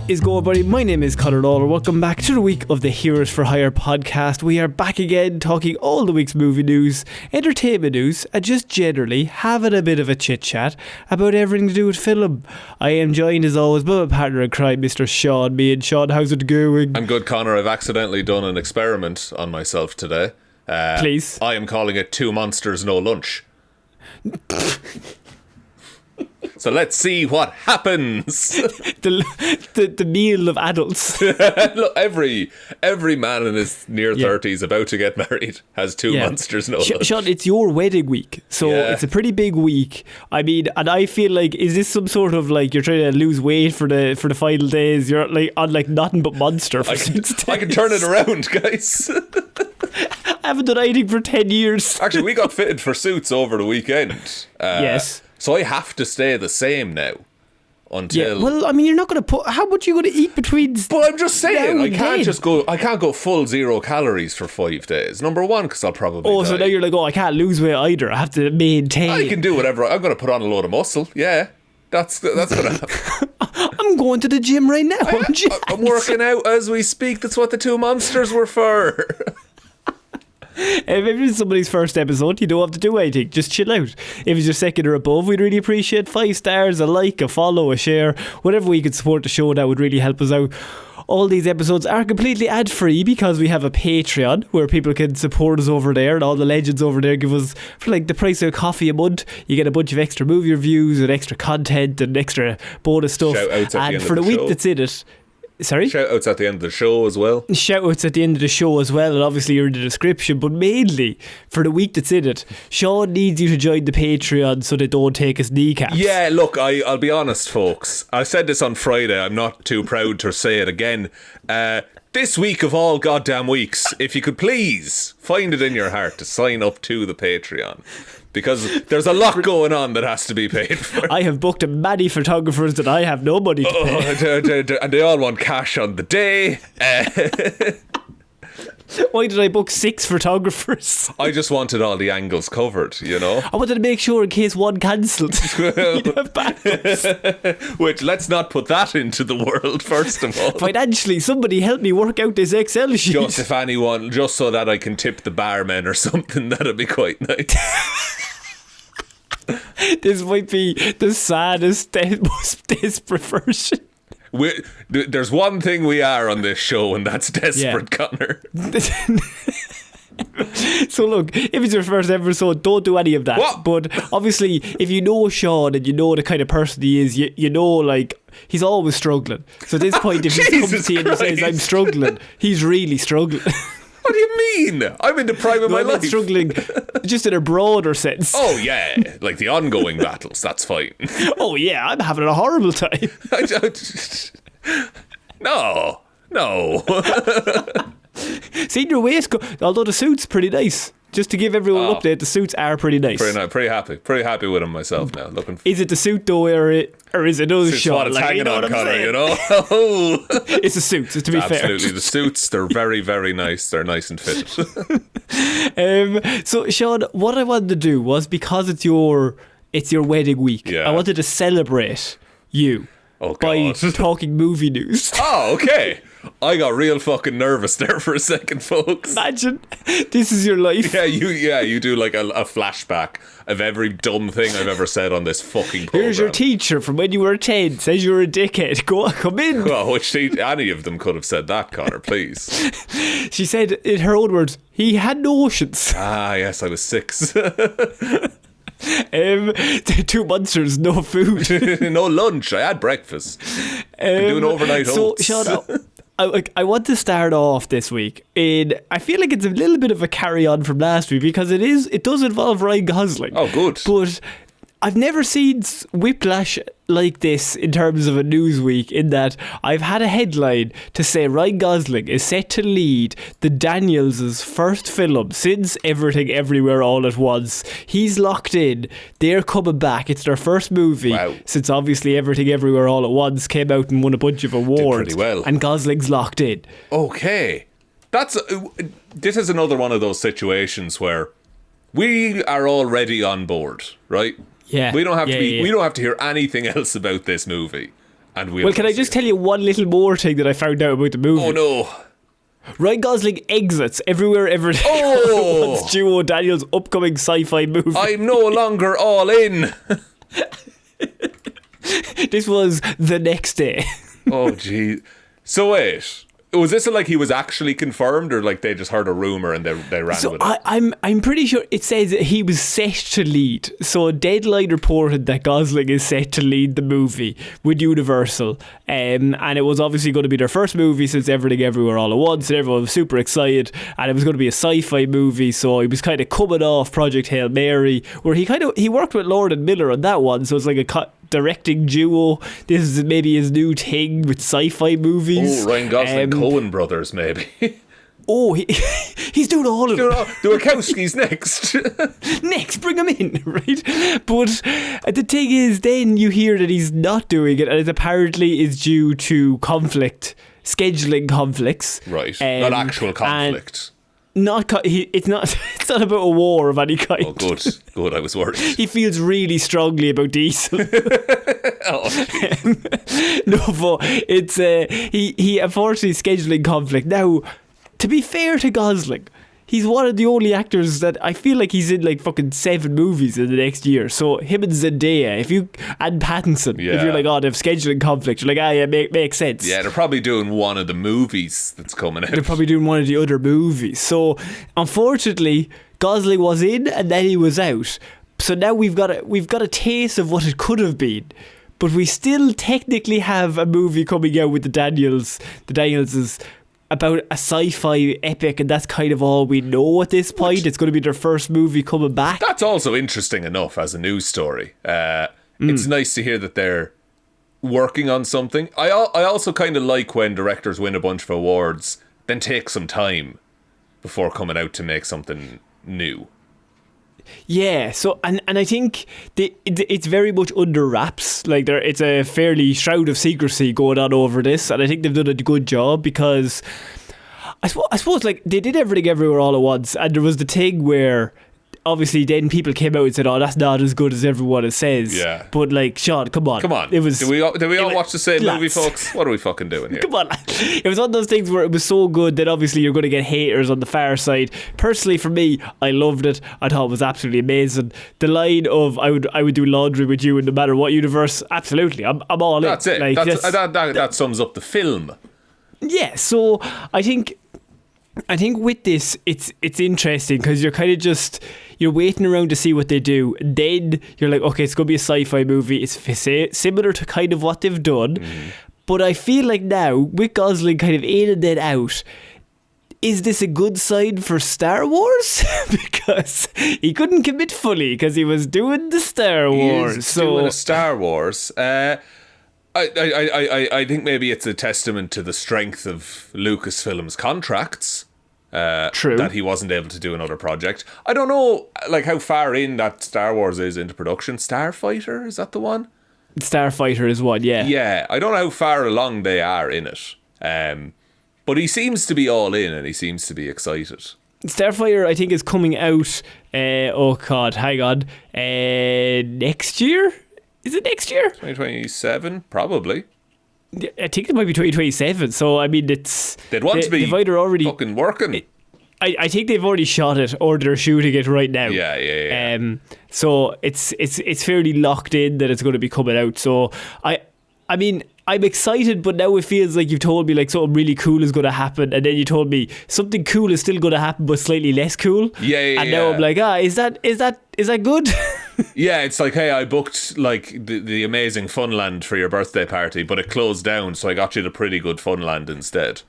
What is going on, buddy? My name is Conor and Lorraine. Welcome back to the week of the Heroes for Hire podcast. We are back again talking all the week's movie news, entertainment news, and just generally having a bit of a chit chat about everything to do with film. I am joined as always by my partner in crime, Mr. Sean. Me and Sean, how's it going? I'm good, Conor. I've accidentally done an experiment on myself today. Please. I am calling it 2 monsters, no lunch. So let's see what happens. the meal of adults. Look, every man in his near 30s about to get married has 2 monsters, no lunch. Sean, it's your wedding week, so it's a pretty big week. I mean, and I feel like, is this some sort of like you're trying to lose weight for the final days? You're like on like nothing but Monster for 6 days. I can turn it around, guys. I haven't done anything for 10 years. Actually, we got fitted for suits over the weekend. Yes. So I have to stay the same now until. Yeah, well, I mean, you're not going to put. How much are you going to eat between? But I'm just saying, I can't go full 0 calories for 5 days. Number one, because I'll probably. Oh, die. so now you're like, I can't lose weight either. I have to maintain. I can do whatever. I'm going to put on a load of muscle. Yeah, that's going to happen. I'm going to the gym right now. I'm working out as we speak. That's what the 2 monsters were for. If it's somebody's first episode, you don't have to do anything. Just chill out. If it's your second or above, we'd really appreciate 5 stars, a like, a follow, a share. Whatever we could support the show, that would really help us out. All these episodes are completely ad-free because we have a Patreon where people can support us over there, and all the legends over there give us, for like the price of a coffee a month, you get a bunch of extra movie reviews and extra content and extra bonus stuff. Shout-outs at the end for of the week show. That's in it. Sorry? Shout-outs at the end of the show as well. Shout-outs at the end of the show as well, and obviously you're in the description, but mainly for the week that's in it, Sean needs you to join the Patreon so they don't take his kneecaps. Yeah, look, I'll be honest, folks. I said this on Friday. I'm not too proud to say it again. This week of all goddamn weeks, if you could please find it in your heart to sign up to the Patreon. Because there's a lot going on that has to be paid for. I have booked many photographers that I have no money to pay. And they all want cash on the day. Why did I book 6 photographers? I just wanted all the angles covered, you know? I wanted to make sure in case one cancelled. You'd have backups. Which, let's not put that into the world, first of all. Financially, somebody help me work out this Excel sheet. Just if anyone, just so that I can tip the barmen or something, that'd be quite nice. This might be the saddest, most desperate version. There's one thing we are on this show, and that's desperate, Conor. So look, if it's your first episode, don't do any of that. What? But obviously, if you know Sean and you know the kind of person he is, you know, like, he's always struggling. So at this point, if he comes to you and he says, I'm struggling, he's really struggling. What do you mean? I'm in the prime of my life. Struggling just in a broader sense. Oh yeah, like the ongoing battles, that's fine. Oh yeah, I'm having a horrible time. No. Seen your waistcoat, although the suit's pretty nice. Just to give everyone an update, the suits are pretty nice. Pretty happy with them myself now. Is it the suit though, or is it another shot? What it's hanging on, Conor, you know? It's the suits, to be fair. Absolutely, the suits, they're very, very nice. They're nice and fitted. So, Sean, what I wanted to do was, because it's your wedding week, I wanted to celebrate you by talking movie news. Oh, okay. I got real fucking nervous there for a second, folks. Imagine this is your life. Yeah, you do like a flashback of every dumb thing I've ever said on this fucking program. Here's your teacher from when you were 10, says you were a dickhead. Come in. Well, any of them could have said that, Conor, please. She said, in her own words, he had no oceans. Ah, yes, I was 6. 2 monsters, no food. No lunch. I had breakfast. Been doing overnight oats. So, Sean, I want to start off this week in, I feel like it's a little bit of a carry on from last week, because it does involve Ryan Gosling. Oh, good. But I've never seen whiplash like this in terms of a news week, in that I've had a headline to say Ryan Gosling is set to lead the Daniels' first film since Everything Everywhere All at Once. He's locked in. They're coming back. It's their first movie since obviously Everything Everywhere All at Once came out and won a bunch of awards. Did pretty well. And Gosling's locked in. Okay. This is another one of those situations where we are already on board, right? Yeah. We don't have to hear anything else about this movie. And Well, can I just tell you one little more thing that I found out about the movie? Oh no. Ryan Gosling exits everywhere ever once Duo Daniels' upcoming sci-fi movie. I'm no longer all in. This was the next day. Oh, gee. So wait. Was this like he was actually confirmed, or like they just heard a rumour and they ran with it? I'm pretty sure it says that he was set to lead. So Deadline reported that Gosling is set to lead the movie with Universal, and it was obviously going to be their first movie since Everything Everywhere All at Once, and everyone was super excited, and it was going to be a sci-fi movie. So he was kind of coming off Project Hail Mary, where he worked with Lord and Miller on that one, so it's like a directing duo. This is maybe his new thing with sci-fi movies. Oh, Ryan Gosling, Coen Brothers, maybe. Oh, he's doing all of them. The Wachowskis next. Next, bring him in, right? But the thing is, then you hear that he's not doing it, and it apparently is due to scheduling conflicts. Right, not actual conflict. It's not about a war of any kind. Oh, good. I was worried. He feels really strongly about Diesel. No, but it's he unfortunately scheduling conflict. Now, to be fair to Gosling, he's one of the only actors that I feel like he's in like fucking 7 movies in the next year. So him and Zendaya, and Pattinson, if you're like, oh, they've scheduling conflict, you're like, yeah, makes sense. Yeah, they're probably doing one of the movies that's coming out. They're probably doing one of the other movies. So unfortunately, Gosling was in and then he was out. So now we've got a taste of what it could have been. But we still technically have a movie coming out with the Danielses about a sci-fi epic, and that's kind of all we know at this point. It's going to be their first movie coming back. That's also interesting enough as a news story. It's nice to hear that they're working on something. I also kind of like when directors win a bunch of awards, then take some time before coming out to make something new. Yeah, so and I think it's very much under wraps. Like it's a fairly shroud of secrecy going on over this, and I think they've done a good job because I suppose like they did Everything Everywhere All at Once, and there was the thing where obviously then people came out and said, oh, that's not as good as everyone says. Yeah. But like, Sean, come on. It was. Did we all watch the same movie, folks? What are we fucking doing here? Come on. It was one of those things where it was so good that obviously you're going to get haters on the far side. Personally, for me, I loved it. I thought it was absolutely amazing. The line of I would do laundry with you in no matter what universe, absolutely. I'm all in. That's it. Like, that sums up the film. Yeah, so I think with this, it's interesting because you're kind of you're waiting around to see what they do. Then you're like, okay, it's going to be a sci-fi movie. It's similar to kind of what they've done. But I feel like now, with Gosling kind of in and then out, is this a good sign for Star Wars? Because he couldn't commit fully because he was doing the Star Wars. Doing a Star Wars. I think maybe it's a testament to the strength of Lucasfilm's contracts. True. That he wasn't able to do another project. I don't know like how far in that Star Wars is into production. Starfighter, is that the one? Starfighter is one, yeah. Yeah, I don't know how far along they are in it. But he seems to be all in and he seems to be excited. Starfighter, I think, is coming out, oh God, hang on, next year? Is it next year? 2027, probably. I think it might be 2027. So I mean, they'd want to be already fucking working. I think they've already shot it, or they're shooting it right now. Yeah. So it's fairly locked in that it's going to be coming out. So I mean, I'm excited, but now it feels like you've told me like something really cool is going to happen, and then you told me something cool is still going to happen, but slightly less cool. Yeah. And now I'm like, is that good? Yeah, it's like, hey, I booked like the amazing Funland for your birthday party, but it closed down, so I got you the pretty good Funland instead.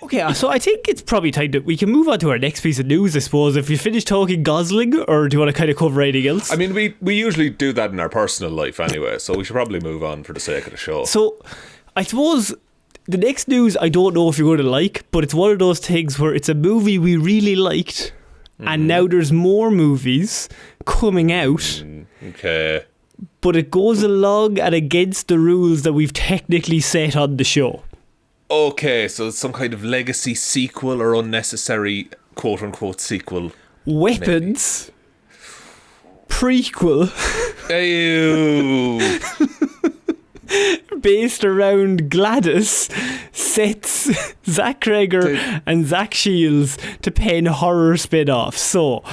Okay, so I think it's probably time that we can move on to our next piece of news, I suppose. If you finish talking Gosling, or do you want to kind of cover anything else? I mean, we usually do that in our personal life anyway, so we should probably move on for the sake of the show. So, I suppose the next news, I don't know if you're going to like, but it's one of those things where it's a movie we really liked, and now there's more movies coming out. Okay. But it goes along and against the rules that we've technically set on the show. Okay, so it's some kind of legacy sequel or unnecessary quote-unquote sequel. Weapons. Maybe. Prequel. Ew. based around Gladys, sets Zach Cregger and Zach Shields to pen horror spin-offs. So,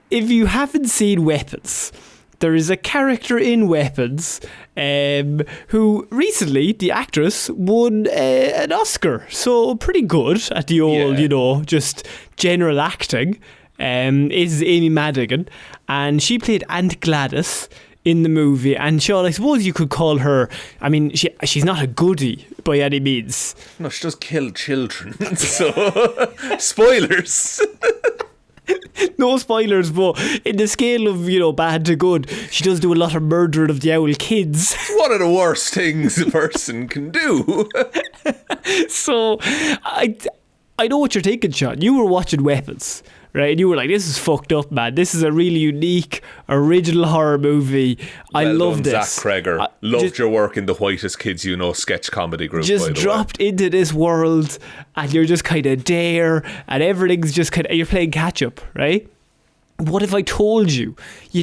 if you haven't seen Weapons, there is a character in Weapons who recently, the actress, won an Oscar. So pretty good at the old, just general acting. Is Amy Madigan. And she played Aunt Gladys in the movie. And Sean, I suppose you could call her, I mean, she's not a goodie by any means. No, she does kill children. So, spoilers. No spoilers, but in the scale of, bad to good, she does do a lot of murdering of the owl kids. It's one of the worst things a person can do. So, I know what you're thinking, Sean. You were watching Weapons, right? And you were like, this is fucked up, man. This is a really unique, original horror movie. I love this. Zach Cregger. Loved your work in the Whitest Kids You Know sketch comedy group, just by the dropped into this world, and you're just kind of there, and everything's just kind of, you're playing catch up, right? What if I told you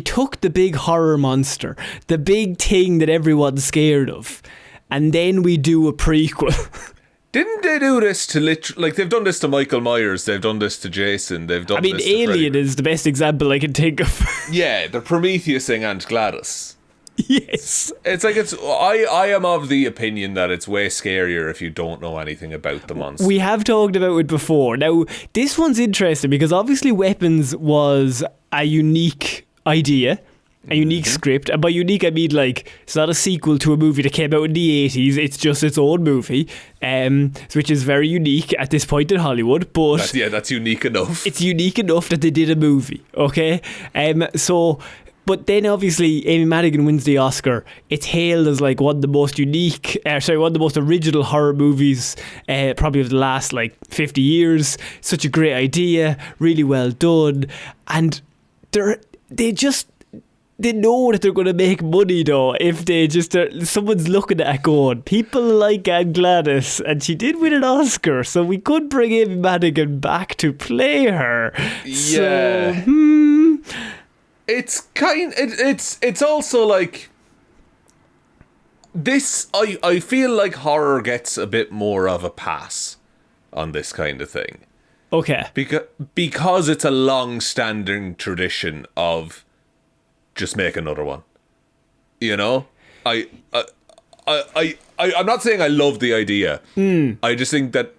took the big horror monster, the big thing that everyone's scared of, and then we do a prequel? Didn't they do this to they've done this to Michael Myers, they've done this to Jason, they've done this to Alien is the best example I can think of. Yeah, the Prometheus thing and Gladys. Yes. It's like I am of the opinion that it's way scarier if you don't know anything about the monster. We have talked about it before. Now, this one's interesting because obviously Weapons was a unique idea, a unique script. And by unique, I mean, it's not a sequel to a movie that came out in the 80s. It's just its own movie, which is very unique at this point in Hollywood. But that's unique enough. It's unique enough that they did a movie, okay? But then obviously Amy Madigan wins the Oscar. It's hailed as one of the most one of the most original horror movies probably of the last 50 years. Such a great idea, really well done. And they know that they're going to make money though if they someone's looking at it going, people like Aunt Gladys and she did win an Oscar, so we could bring Amy Madigan back to play her. Yeah. So, It's also this. I feel like horror gets a bit more of a pass on this kind of thing. Okay. Because it's a long-standing tradition of just make another one. I'm not saying I love the idea. I just think that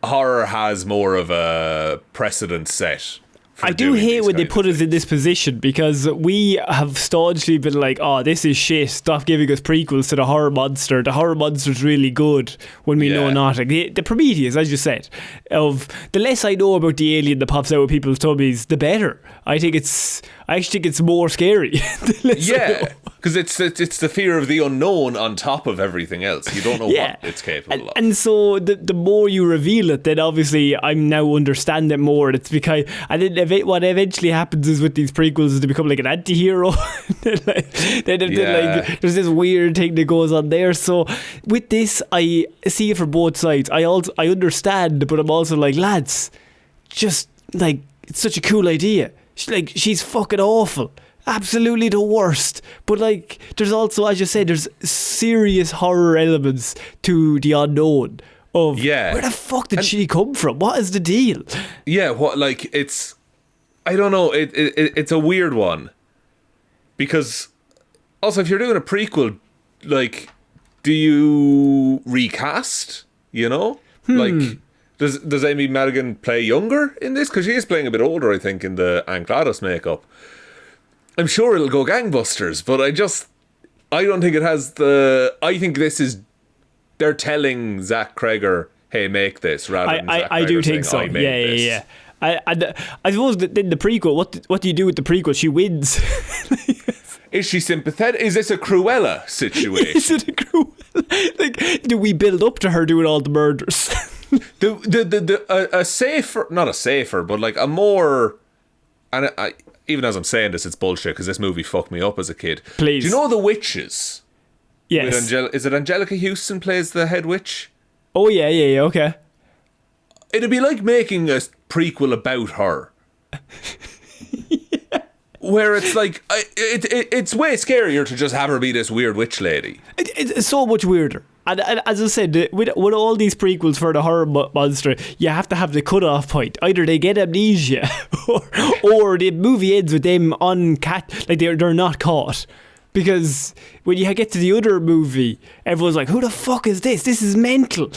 horror has more of a precedent set. I do hate when they put us in this position because we have staunchly been like, oh, this is shit, stop giving us prequels to the horror monster. The horror monster's really good when we know nothing. The Prometheus, as you said, of the less I know about the alien that pops out of people's tummies, the better. I actually think it's more scary. Yeah, because it's the fear of the unknown on top of everything else. You don't know what it's capable of. And so the more you reveal it, then obviously I'm now understand it more. It's because, and then what eventually happens is with these prequels is they become like an anti-hero. There's this weird thing that goes on there. So with this, I see it from both sides. I understand, but I'm also like, lads, just it's such a cool idea. She's fucking awful. Absolutely the worst. But there's also, as you said, there's serious horror elements to the unknown of where the fuck did she come from? What is the deal? Yeah, it's, I don't know, it's a weird one. Because also if you're doing a prequel, do you recast? Does Amy Madigan play younger in this? Because she is playing a bit older, I think, in the Aunt Gladys makeup. I'm sure it'll go gangbusters, but I don't think it has I think this is, they're telling Zach Cregger, hey, make this, rather than Zach Cregger I do think saying, so. Yeah. I suppose that in the prequel, what do you do with the prequel? She wins. Is she sympathetic? Is this a Cruella situation? Is it a Cruella? Do we build up to her doing all the murders? A safer, not a safer, but a more, and even as I'm saying this, it's bullshit because this movie fucked me up as a kid. Please. Do you know The Witches? Yes. Is it Angelica Houston plays the head witch? Oh yeah, okay. It'd be like making a prequel about her. where it's like it's way scarier to just have her be this weird witch lady. It's so much weirder. And as I said, with all these prequels for the horror monster, you have to have the cut-off point. Either they get amnesia, or the movie ends with them like they're not caught. Because when you get to the other movie, everyone's like, "Who the fuck is this? This is mental."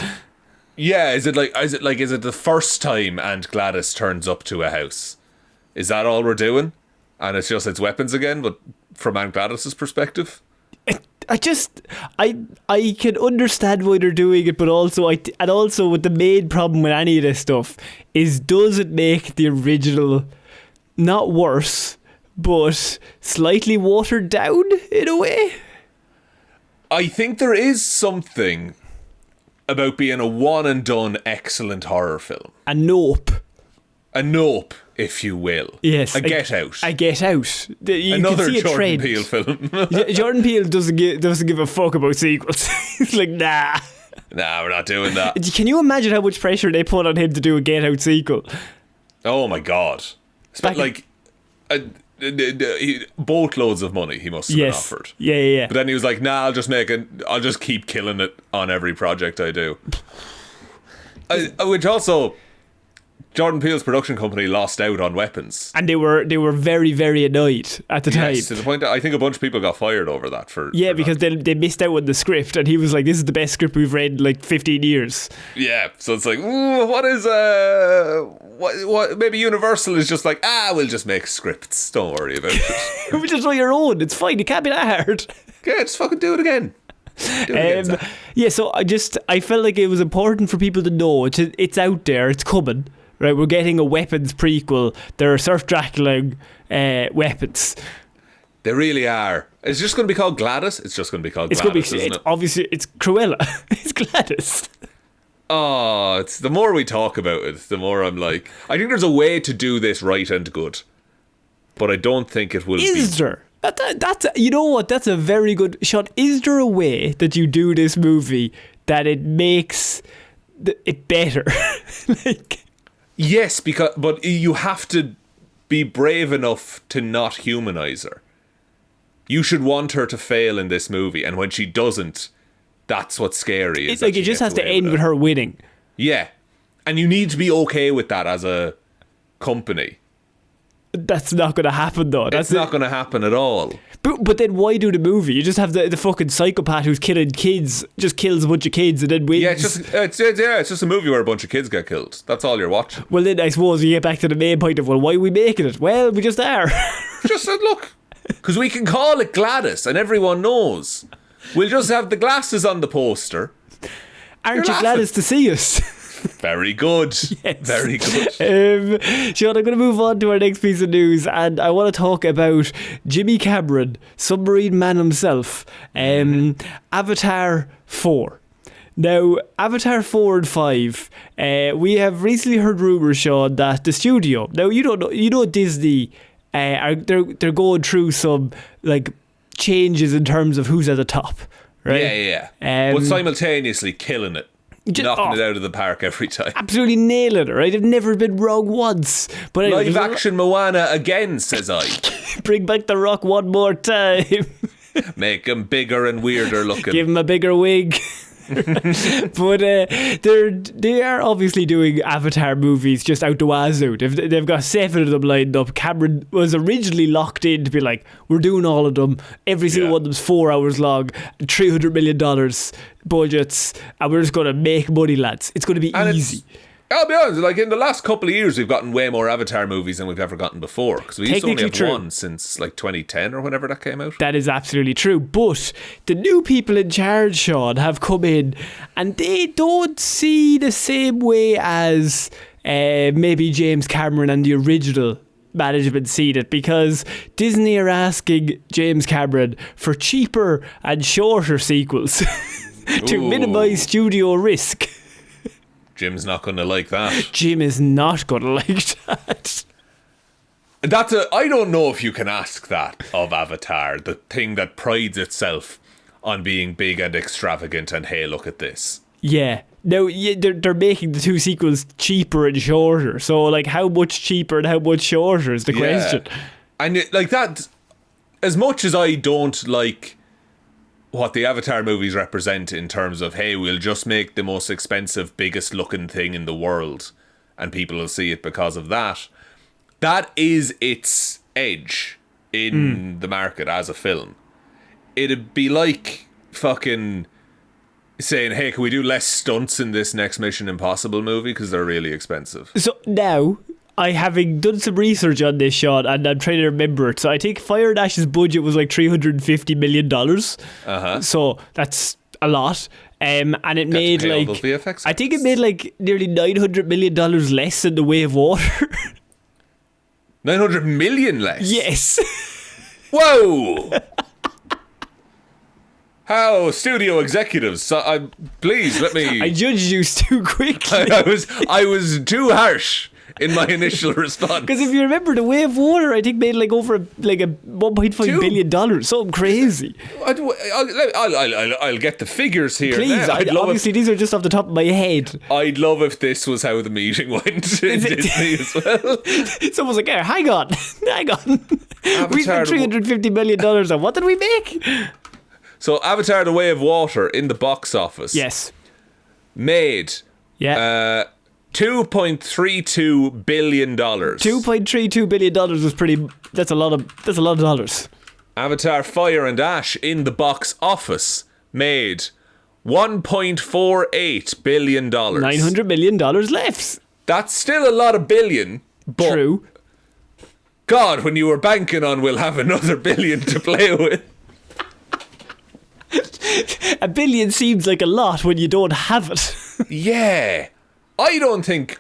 Yeah, is it the first time Aunt Gladys turns up to a house? Is that all we're doing? And it's weapons again, but from Aunt Gladys's perspective? I can understand why they're doing it, but also with the main problem with any of this stuff is, does it make the original not worse, but slightly watered down in a way? I think there is something about being a one and done excellent horror film. A Nope, if you will. Yes. Get Out. A Get Out. Another Jordan Peele film. Jordan Peele doesn't give a fuck about sequels. He's like, nah, we're not doing that. Can you imagine how much pressure they put on him to do a Get Out sequel? Oh my god. Boatloads of money he must have been offered. Yeah. But then he was like, nah, I'll just keep killing it on every project I do. Which also, Jordan Peele's production company lost out on weapons. And they were very, very annoyed at the time. To the point that I think a bunch of people got fired over that. Because they missed out on the script, and he was like, this is the best script we've read in like 15 years. Yeah, so it's like, what is what maybe Universal is just like, we'll just make scripts, don't worry about it. We just write your own, it's fine, it can't be that hard. Yeah, just fucking do it again. So I felt like it was important for people to know it's out there, it's coming. Right, we're getting a weapons prequel. There are Surf Dracula weapons. They really are. It's just going to be called Gladys. It's just going to be called Gladys, isn't it? Obviously, it's Cruella. It's Gladys. Oh, it's the more we talk about it, the more I'm like, I think there's a way to do this right and good, but I don't think it will be. Is there? That's you know what? That's a very good shot. Is there a way that you do this movie that it makes it better? Yes, but you have to be brave enough to not humanize her. You should want her to fail in this movie, and when she doesn't, that's what's scary. It's like it just has to end with her winning. Yeah, and you need to be okay with that as a company. That's not going to happen, though. It's not going to happen at all. But then why do the movie? You just have the fucking psychopath who's killing kids, just kills a bunch of kids and then wins. Yeah, it's just a movie where a bunch of kids get killed. That's all you're watching. Well, then I suppose you get back to the main point of, well, why are we making it? Well, we just are. Just said, look, because we can call it Gladys and everyone knows. We'll just have the glasses on the poster. Aren't you Gladys to see us? Very good. Yes. Very good. Sean, I'm going to move on to our next piece of news, and I want to talk about Jimmy Cameron, Submarine Man himself, Avatar 4. Now, Avatar 4 and 5, we have recently heard rumours, Sean, that the studio, now you know Disney, they're going through some like changes in terms of who's at the top, right? Yeah. But simultaneously killing it. Knocking it out of the park every time. Absolutely nailing it, right? I've never been wrong once. But anyway, live action Moana again, says I. Bring back the Rock one more time. Make him bigger and weirder looking. Give him a bigger wig. But they are obviously doing Avatar movies just out the wazoo. They've got 7 of them lined up. Cameron was originally locked in to be like, we're doing all of them. Every single one of them's 4 hours long, $300 million budgets, and we're just going to make money, lads. It's going to be easy. I'll be honest, like in the last couple of years, we've gotten way more Avatar movies than we've ever gotten before. Because we used to only have one since like 2010 or whenever that came out. That is absolutely true. But the new people in charge, Sean, have come in and they don't see the same way as maybe James Cameron and the original management seen it, because Disney are asking James Cameron for cheaper and shorter sequels to minimise studio risk. Jim's not going to like that. Jim is not going to like that. I don't know if you can ask that of Avatar, the thing that prides itself on being big and extravagant and hey, look at this. Yeah. Now, they're making the 2 sequels cheaper and shorter. So, like, how much cheaper and how much shorter is the question? And like that, as much as I don't like what the Avatar movies represent in terms of, hey, we'll just make the most expensive, biggest looking thing in the world and people will see it because of that. That is its edge in the market as a film. It'd be like fucking saying, hey, can we do less stunts in this next Mission Impossible movie because they're really expensive. So now, having done some research on this, Sean, and I'm trying to remember it. So I think Fire and Ash's budget was like $350 million. So that's a lot. And it made like, I think it made like nearly $900 million less than The Way of Water. 900 million less? Yes. Whoa! How studio executives? Please let me. I judged you too quickly. I was too harsh in my initial response. Because if you remember, The Way of Water, I think made like over like a $1.5 billion, something crazy. I'll get the figures here. Please, obviously these are just off the top of my head. I'd love if this was how the meeting went in Disney as well. Someone's like, hey, hang on. We spent $350 million on what did we make? So Avatar: The Way of Water in the box office. Yes. Made. Yeah. $2.32 billion. $2.32 billion was pretty. That's a lot of dollars. Avatar: Fire and Ash in the box office made $1.48 billion. $900 million left. That's still a lot of billion. But true. God, when you were banking on we'll have another billion to play with. $1 billion seems like a lot when you don't have it. Yeah. I don't think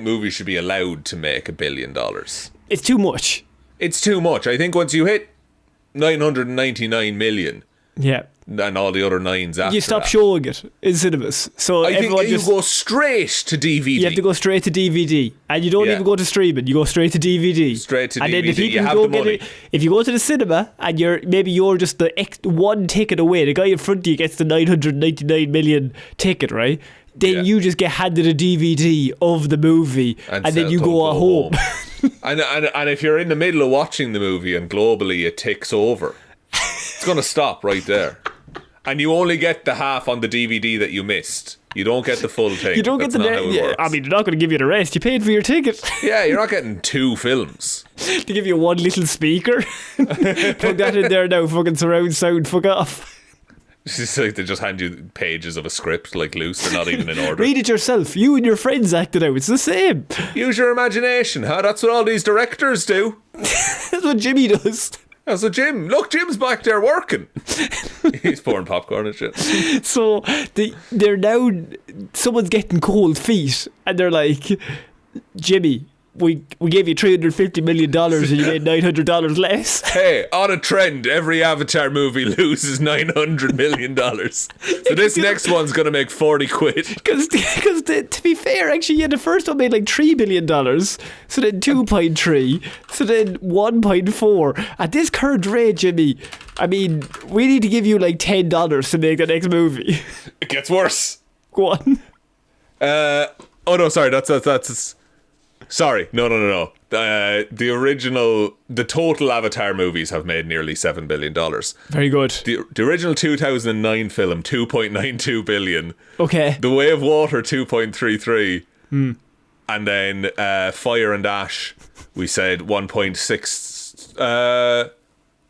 movies should be allowed to make $1 billion. It's too much. It's too much. I think once you hit 999 million, yeah, and all the other nines after, you stop showing it in cinemas. So I think you go straight to DVD. You have to go straight to DVD, and you don't even go to streaming. You go straight to DVD. Straight to and DVD. And then if you have the money. If you go to the cinema and you're just the one ticket away, the guy in front of you gets the 999 million ticket, right? Then you just get handed a DVD of the movie, and then you go home. and if you're in the middle of watching the movie and globally it ticks over, it's going to stop right there. And you only get the half on the DVD that you missed. You don't get the full thing. You don't get I mean, they're not going to give you the rest. You paid for your ticket. Yeah, you're not getting 2 films. They give you one little speaker. Plug that in there now, fucking surround sound, fuck off. It's like they just hand you pages of a script, like loose. They're not even in order. Read it yourself. You and your friends act it out. It's the same. Use your imagination, huh? That's what all these directors do. That's what Jimmy does. That's what Look, Jim's back there working. He's pouring popcorn and shit. So they're now, someone's getting cold feet, and they're like, Jimmy, we gave you $350 million and you made $900 less. Hey, on a trend, every Avatar movie loses $900 million. So this next one's going to make 40 quid. Because to be fair, actually, the first one made like $3 billion. So then 2.3. So then 1.4. At this current rate, Jimmy, I mean, we need to give you like $10 to make the next movie. It gets worse. Go on. Oh no, sorry, that's sorry, no. The total Avatar movies have made nearly $7 billion. Very good. The original 2009 film, $2.92 billion. Okay. The Way of Water, 2.33. And then Fire and Ash, we said 1.6.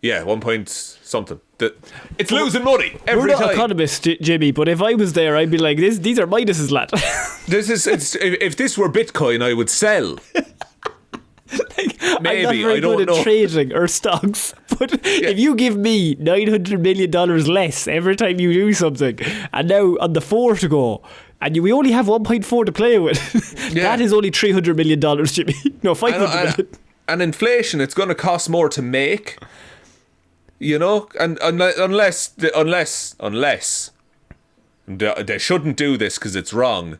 1 point something. It's losing money every time. We're not economists, Jimmy, but if I was there, I'd be like, these are minuses, lad. If this were Bitcoin, I would sell. Maybe, I'm not very good at trading or stocks, but if you give me $900 million less every time you do something, and now on the 4 to go, and we only have 1.4 to play with, that is only $300 million, Jimmy. No, $500 million. And inflation, it's going to cost more to make. You know, and unless they shouldn't do this because it's wrong,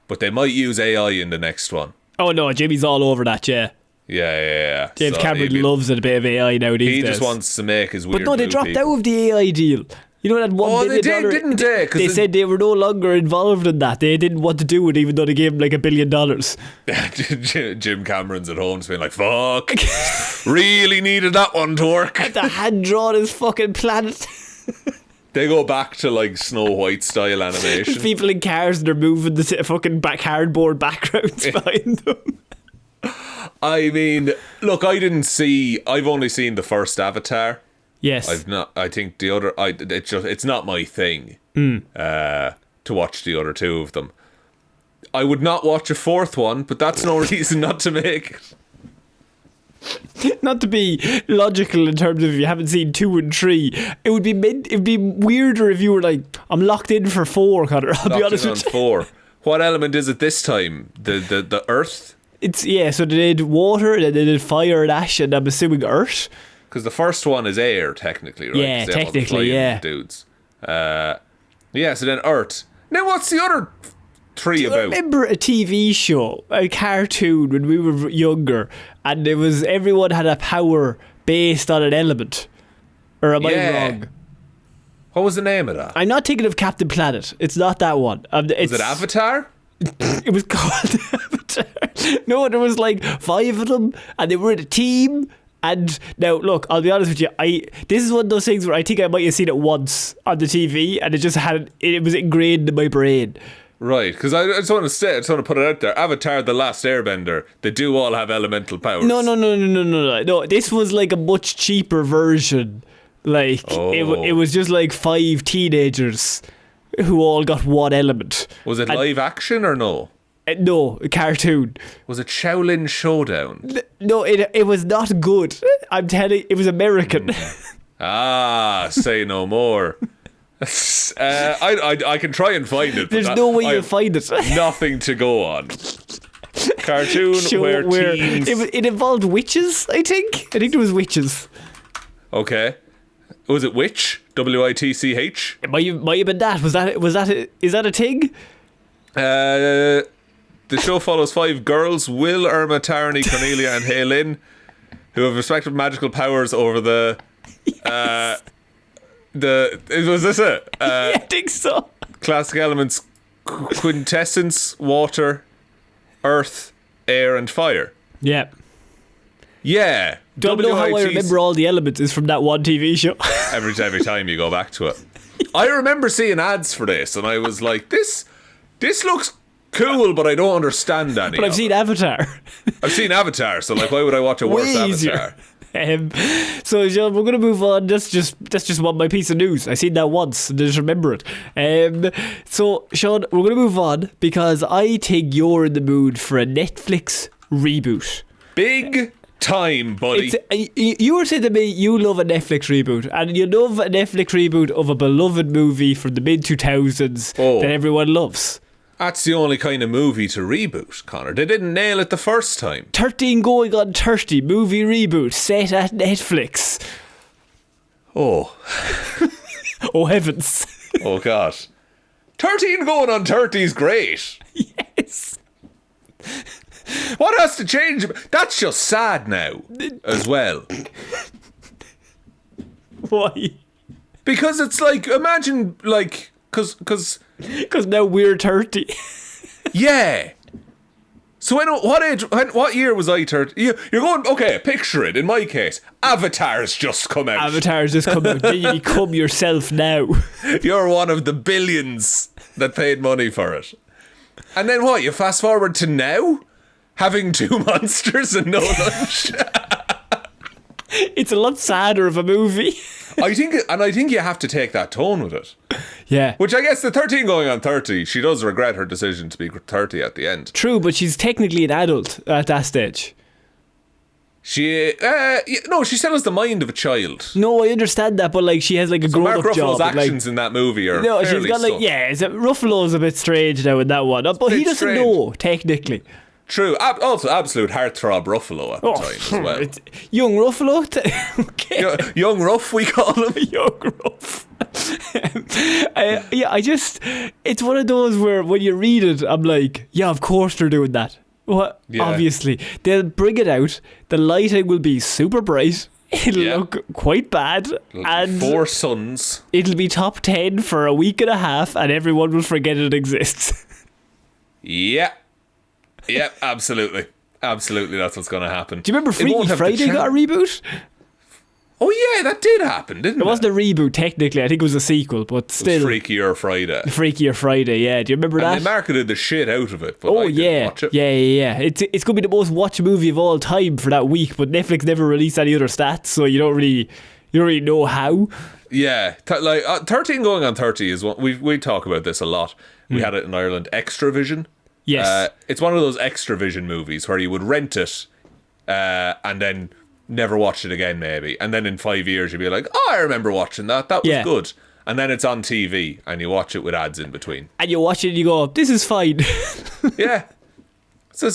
but they might use AI in the next one. Oh no, Jimmy's all over that, yeah. Yeah. James Cameron loves a bit of AI now these days. He just wants to make his weird. But no, they dropped out of the AI deal. You know that $1 they billion did, didn't they? 'Cause They said they were no longer involved in that. They didn't want to do it, even though they gave him like $1 billion. Jim Cameron's at home just being like, fuck, really needed that one to work. The hand drawn his fucking planet. They go back to like Snow White style animation. People in cars, they're moving the fucking cardboard backgrounds behind them. I mean, look, I've only seen the first Avatar. Yes. I've not. I think the other. It's not my thing. To watch the other two of them. I would not watch a fourth one, but that's no reason not to make it. Not to be logical in terms of if you haven't seen 2 and 3, it'd be weirder if you were like, I'm locked in for 4, Conor. I'll be honest with you. 4. What element is it this time? The earth? So they did water, and then they did fire and ash, and I'm assuming earth. Because the first one is air, technically, right? Yeah, technically, yeah. Dudes. So then earth. Now, what's the other 3 about? I remember a TV show, a cartoon when we were younger, and it was everyone had a power based on an element. Or am I wrong? What was the name of that? I'm not thinking of Captain Planet. It's not that one. Was it Avatar? It was called Avatar. No, there was like 5 of them, and they were in a team. And now, look, I'll be honest with you. This is one of those things where I think I might have seen it once on the TV, and it was ingrained in my brain. Right, because I just want to put it out there. Avatar: The Last Airbender. They do all have elemental powers. No. This was like a much cheaper version. Like it was just like 5 teenagers who all got one element. Was it live action or no? No, a cartoon. Was it Shaolin Showdown? No, it was not good. I'm telling you, it was American. Say no more. I can try and find it. There's no way you'll find it. Nothing to go on. Cartoon where teens... It involved witches, I think. I think there was witches. Okay. Was it witch? WITCH? It might have been that. Is that a thing? The show follows 5 girls, Will, Irma, Tarni, Cornelia and Haylin, who have respective magical powers over the... Yes. Was this it? Yeah, I think so. Classic elements: quintessence, water, earth, air, and fire. Yeah. Yeah. Don't know how I remember all the elements is from that one TV show. every time you go back to it. I remember seeing ads for this, and I was like, this looks cool, but I don't understand any. But I've seen Avatar. I've seen Avatar, so like, why would I watch a worse Avatar? So Sean, we're going to move on. That's just my piece of news. I seen that once and just remember it. So Sean, we're going to move on because I think you're in the mood for a Netflix reboot. Big time, buddy. You were saying to me you love a Netflix reboot, and you love a Netflix reboot of a beloved movie from the mid-2000s that everyone loves. That's the only kind of movie to reboot, Conor. They didn't nail it the first time. 13 going on 30 movie reboot set at Netflix. Oh. Oh heavens. Oh God. 13 going on 30 is great. Yes. What has to change? That's just sad now as well. Why? Because it's like, imagine like, because now we're 30. Yeah. So what year was I 30? You're going, okay, picture it. In my case, Avatar's just come out. Then you become yourself now. You're one of the billions that paid money for it. And then what? You fast forward to now? Having 2 monsters and no lunch? It's a lot sadder of a movie. I think you have to take that tone with it. Yeah. Which I guess the 13 going on 30, she does regret her decision to be 30 at the end. True, but she's technically an adult at that stage. She still has the mind of a child. No, I understand that, but like she has like a grown-up Mark job. Ruffalo's actions in that movie are she's got like Ruffalo's a bit strange now in that one, but he doesn't know technically. True. Also, absolute heartthrob Ruffalo at the time as well. Young Ruffalo. Okay. Young Ruff, we call him. Young Ruff. It's one of those where when you read it, I'm like, yeah, of course they're doing that. Well, obviously. They'll bring it out. The lighting will be super bright. It'll Yeah. look quite bad, and 4 sons. it'll be top 10 for a week and a half, and everyone will forget it exists. Yeah. Yeah, absolutely. Absolutely, that's what's going to happen. Do you remember It won't Freaky have the Friday got a reboot? Oh, yeah, that did happen, didn't it? It wasn't a reboot, technically. I think it was a sequel, but still. Freakier Friday. Freakier Friday, yeah. Do you remember And that? they marketed the shit out of it, but Oh, I didn't watch it. yeah. It's going to be the most watched movie of all time for that week, but Netflix never released any other stats, so you don't really know how. Yeah, 13 going on 30 is what we talk about this a lot. We had it in Ireland. Extravision. Yes. It's one of those Extravision movies where you would rent it and then never watch it again, maybe. And then in 5 years you'd be like, oh, I remember watching that. That was good. And then it's on TV and you watch it with ads in between. And you watch it and you go, this is fine. Yeah. It's a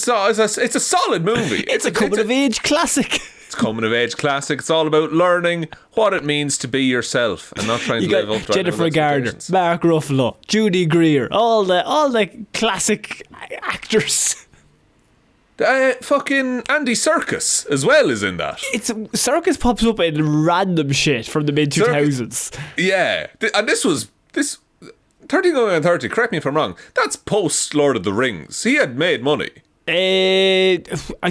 solid movie. It's a coming-of-age classic. It's coming of age classic. It's all about learning what it means to be yourself and not trying to live up to Jennifer Garner, Mark Ruffalo, Judy Greer, all the classic actors. Fucking Andy Serkis as well is in that. Circus pops up in random shit from the mid 2000s. Yeah, and this 30 going on 30. Correct me if I'm wrong. That's post Lord of the Rings. He had made money. I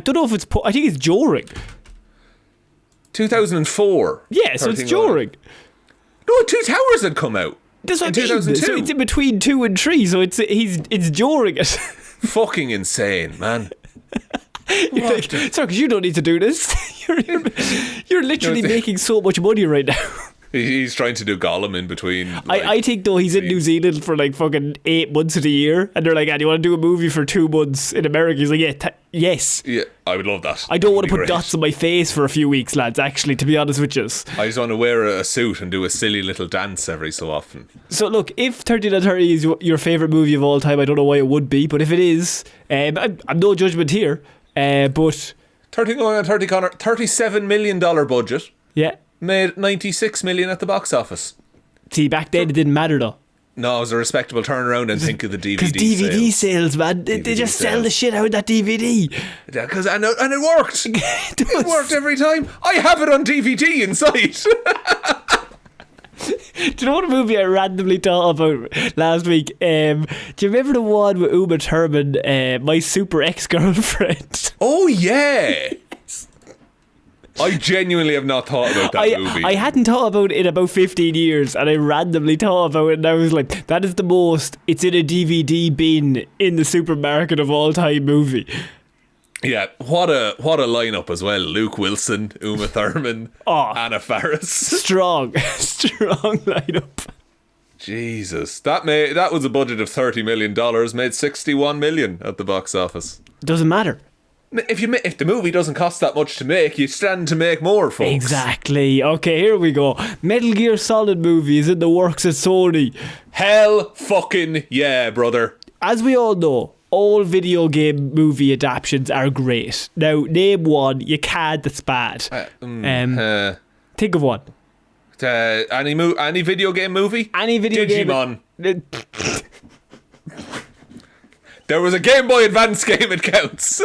don't know if it's. I think it's during. 2004. Yeah, so it's during. No, Two Towers had come out. That's what in I mean. 2002. So it's in between 2 and 3. So it's during it. Fucking insane, man. You're like, sorry, because you don't need to do this. You're literally making so much money right now. He's trying to do Gollum in between. I think though he's in New Zealand for like fucking 8 months of the year, and they're like, "Do you want to do a movie for 2 months in America?" He's like, yes. Yeah, I would love that. I don't want to put great. dots on my face for a few weeks, lads. Actually, to be honest with you. I just want to wear a suit and do a silly little dance every so often. So look, if 13 and 30 is your favourite movie of all time, I don't know why it would be, but if it is, I'm no judgment here. But 30 going on 30, Conor. $37 million budget. Yeah. Made 96 million at the box office. See, back then it didn't matter though. No, it was a respectable turnaround and think of the DVD Because DVD sales, man. They just sell the shit out of that DVD. Yeah, and it worked. It worked every time. I have it on DVD inside. Do you know what movie I randomly thought about last week? Do you remember the one with Uma Thurman, My Super Ex-Girlfriend? Oh, yeah. I genuinely have not thought about that movie. I hadn't thought about it in about 15 years, and I randomly thought about it, and I was like, that is the most it's in a DVD bin in the supermarket of all time movie. Yeah, what a lineup as well. Luke Wilson, Uma Thurman, Anna Faris. Strong lineup. Jesus, that was a budget of $30 million, made $61 million at the box office. Doesn't matter. If the movie doesn't cost that much to make, you stand to make more, folks. Exactly. Okay, here we go. Metal Gear Solid movie is in the works at Sony. Hell fucking yeah, brother. As we all know, all video game movie adaptations are great. Now, name one you can't that's bad. Think of one. Any video game movie? Any video Digimon. game. There was a Game Boy Advance game, it counts.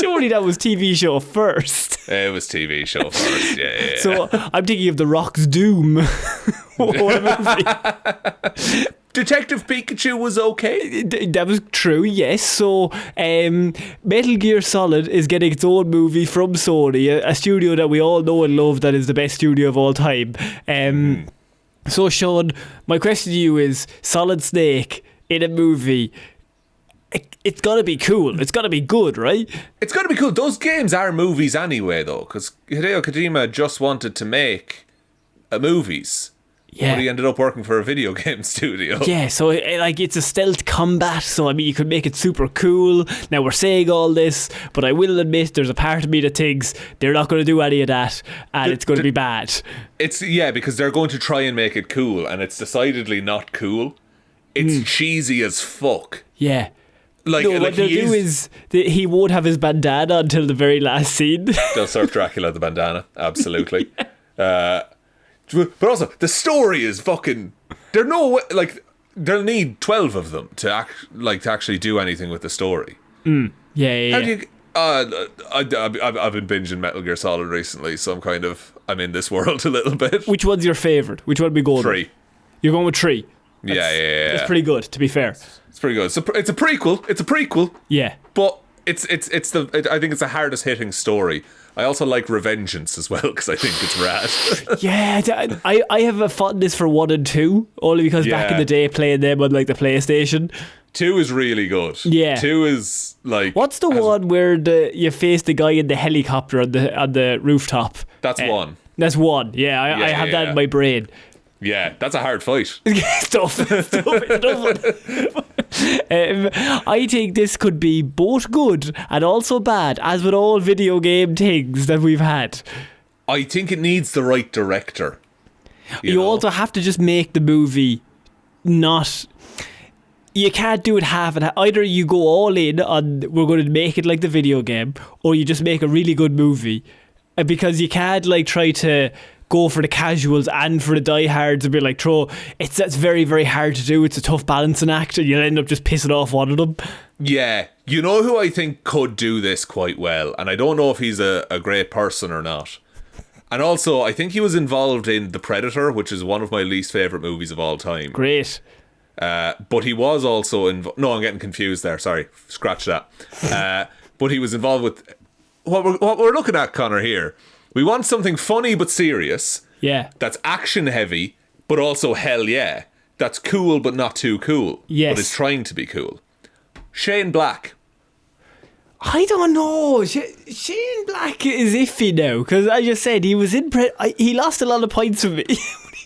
Surely that was TV show first. It was TV show first, yeah. So I'm thinking of The Rock's Doom. What a movie. Detective Pikachu was okay. That was true, yes. So Metal Gear Solid is getting its own movie from Sony, a studio that we all know and love, that is the best studio of all time. So Sean, my question to you is, Solid Snake in a movie, it's gotta be cool. It's gotta be good, right? It's gotta be cool. Those games are movies anyway, though, because Hideo Kojima just wanted to make movies. Yeah. But he ended up working for a video game studio. Yeah, so it's a stealth combat, so I mean you could make it super cool. Now we're saying all this, but I will admit there's a part of me that thinks they're not going to do any of that, and it's going to be bad. Because they're going to try and make it cool, and it's decidedly not cool. It's cheesy as fuck. Yeah. What they'll do is he won't have his bandana until the very last scene. They'll serve Dracula the bandana, absolutely. But also, the story is fucking. There's no way, they'll need 12 of them to actually do anything with the story. Yeah. I've been binging Metal Gear Solid recently, so I'm in this world a little bit. Which one's your favourite? Which one we go with? 3. You're going with 3? Yeah. That's pretty good, to be fair. It's pretty good. It's a prequel. Yeah. But I think it's the hardest hitting story. I also like Revengeance as well, because I think it's rad. Yeah, I have a fondness for 1 and 2, only because back in the day playing them on like the PlayStation. 2 is really good. Yeah. 2 is like... What's the one where you face the guy in the helicopter on the rooftop? That's 1. That's 1, yeah. I have that in my brain. Yeah, that's a hard fight. Tough. I think this could be both good and also bad, as with all video game things that we've had. I think it needs the right director. You also have to just make the movie not... You can't do it half and half. Either you go all in on we're going to make it like the video game, or you just make a really good movie. Because you can't like try to go for the casuals and for the diehards and be like, that's very, very hard to do. It's a tough balancing act, and you'll end up just pissing off one of them. Yeah. You know who I think could do this quite well, and I don't know if he's a great person or not. And also, I think he was involved in The Predator, which is one of my least favourite movies of all time. Great. But he was also involved... No, I'm getting confused there. Sorry. Scratch that. But he was involved with... What we're looking at, Connor, here... We want something funny but serious. Yeah. That's action heavy, but also hell yeah. That's cool but not too cool. Yes. But it's trying to be cool. Shane Black. I don't know. Shane Black is iffy now, because I just said he was in... he lost a lot of points with me.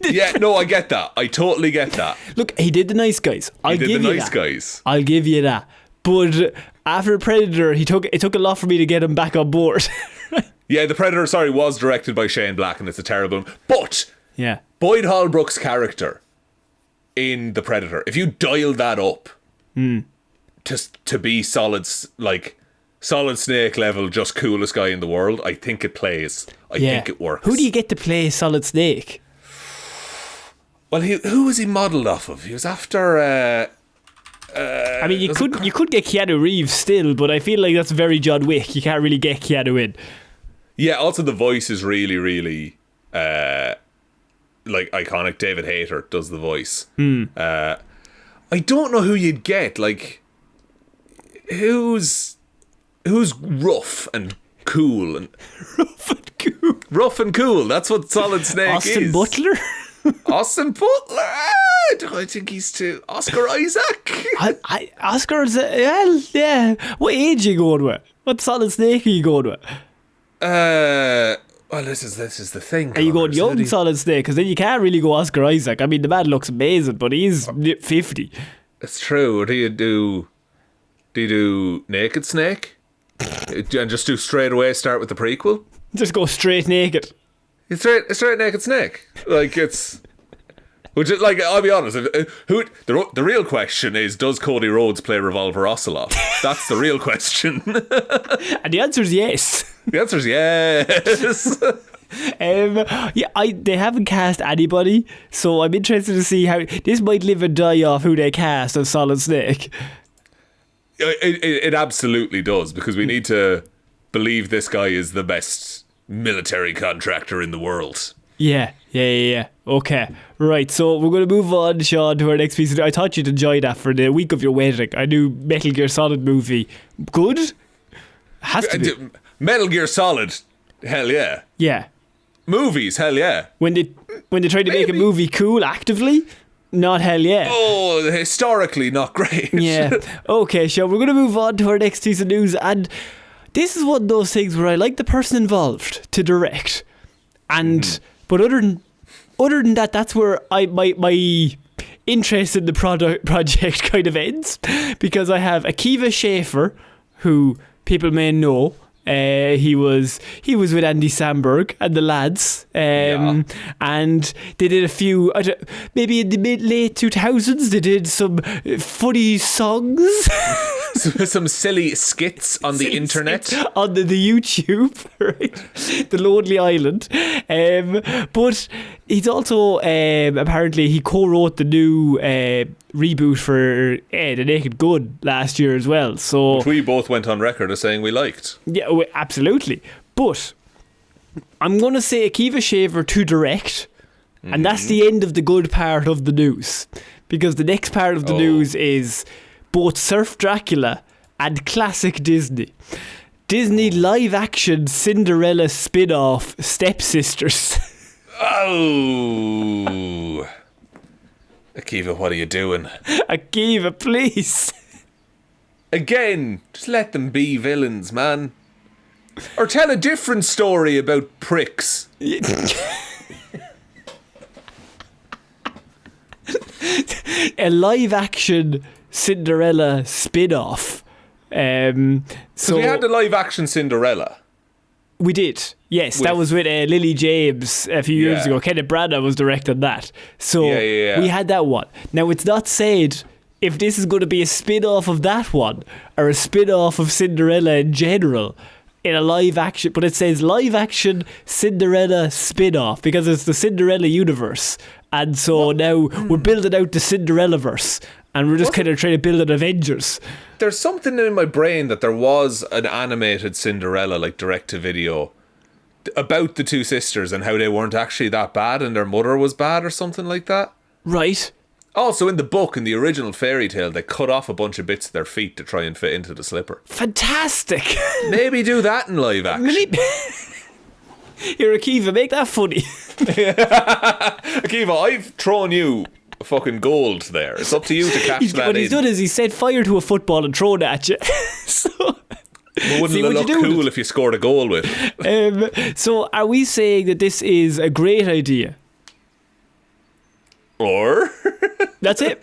Yeah, no, I get that. I totally get that. Look, he did The Nice Guys. I'll give you that. I'll give you that. But after Predator, it took a lot for me to get him back on board. Yeah, The Predator, was directed by Shane Black, and it's a terrible one. But yeah, Boyd Holbrook's character in The Predator, if you dial that up to be Solid Snake level, just coolest guy in the world, I think it plays. I think it works. Who do you get to play Solid Snake? Well, who was he modelled off of? He was after... I mean, you could get Keanu Reeves still, but I feel like that's very John Wick. You can't really get Keanu in. Yeah, also the voice is really, really iconic. David Hayter does the voice. I don't know who you'd get. Like, who's rough and cool and rough and cool. That's what Solid Snake Austin is. Butler. Austin Butler. I think he's too. Oscar Isaac. Oscar's yeah. What age are you going with? What Solid Snake are you going with? Well, this is the thing. Are you going young Solid Snake? Because then you can't really go Oscar Isaac. I mean, the man looks amazing, but he's 50. It's true. Do you do Naked Snake? And just do straight away start with the prequel? Just go straight naked. It's straight Naked Snake. Like, it's... Which is, like, I'll be honest, the real question is, does Cody Rhodes play Revolver Ocelot? That's the real question. And the answer is yes. The answer is yes. They haven't cast anybody, so I'm interested to see how this might live and die off who they cast as Solid Snake. It absolutely does, because we need to believe this guy is the best military contractor in the world. Yeah. Okay, right, so we're going to move on, Sean, to our next piece. I thought you'd enjoy that for the week of your wedding. I knew Metal Gear Solid movie. Good? Has to be. Metal Gear Solid, hell yeah. Yeah. Movies, hell yeah. When they try to make a movie cool actively, not hell yeah. Oh, historically not great. Yeah. Okay, Sean, we're going to move on to our next piece of news, and this is one of those things where I like the person involved to direct. And... But other than that, that's where my interest in the project kind of ends, because I have Akiva Schaffer, who people may know. He was with Andy Samberg and the lads, and they did a few, maybe in the late 2000s, they did some funny songs. Some silly skits on the internet. On the YouTube, right? The Lonely Island. But He's also apparently he co-wrote the new reboot for The Naked Gun last year as well. So which we both went on record as saying we liked. Yeah, absolutely. But I'm going to say Akiva Shaver to direct, and that's the end of the good part of the news, because the next part of the news is both Surf Dracula and classic Disney. Disney live-action Cinderella spin-off Stepsisters. Oh, Akiva, what are you doing? Akiva, please. Again, just let them be villains, man. Or tell a different story about pricks. A live-action Cinderella spin-off. So we had the live-action Cinderella. We did, yes. That was with Lily James a few years ago. Kenneth Branagh was directing that. So we had that one. Now, it's not said if this is going to be a spin-off of that one or a spin-off of Cinderella in general in a live action, but it says live action Cinderella spin-off because it's the Cinderella universe. And so now we're building out the Cinderella-verse, and we're just kind of trying to build an Avengers. There's something in my brain that there was an animated Cinderella, like direct-to-video, about the two sisters and how they weren't actually that bad and their mother was bad or something like that. Right. Also, in the book, in the original fairy tale, they cut off a bunch of bits of their feet to try and fit into the slipper. Fantastic. Maybe do that in live action. Here, Akiva, make that funny. Akiva, I've thrown you fucking gold there. It's up to you to catch that What he's done is he set fire to a football and thrown it at you. So, wouldn't it look cool if you scored a goal with it? So are we saying that this is a great idea? Or? That's it.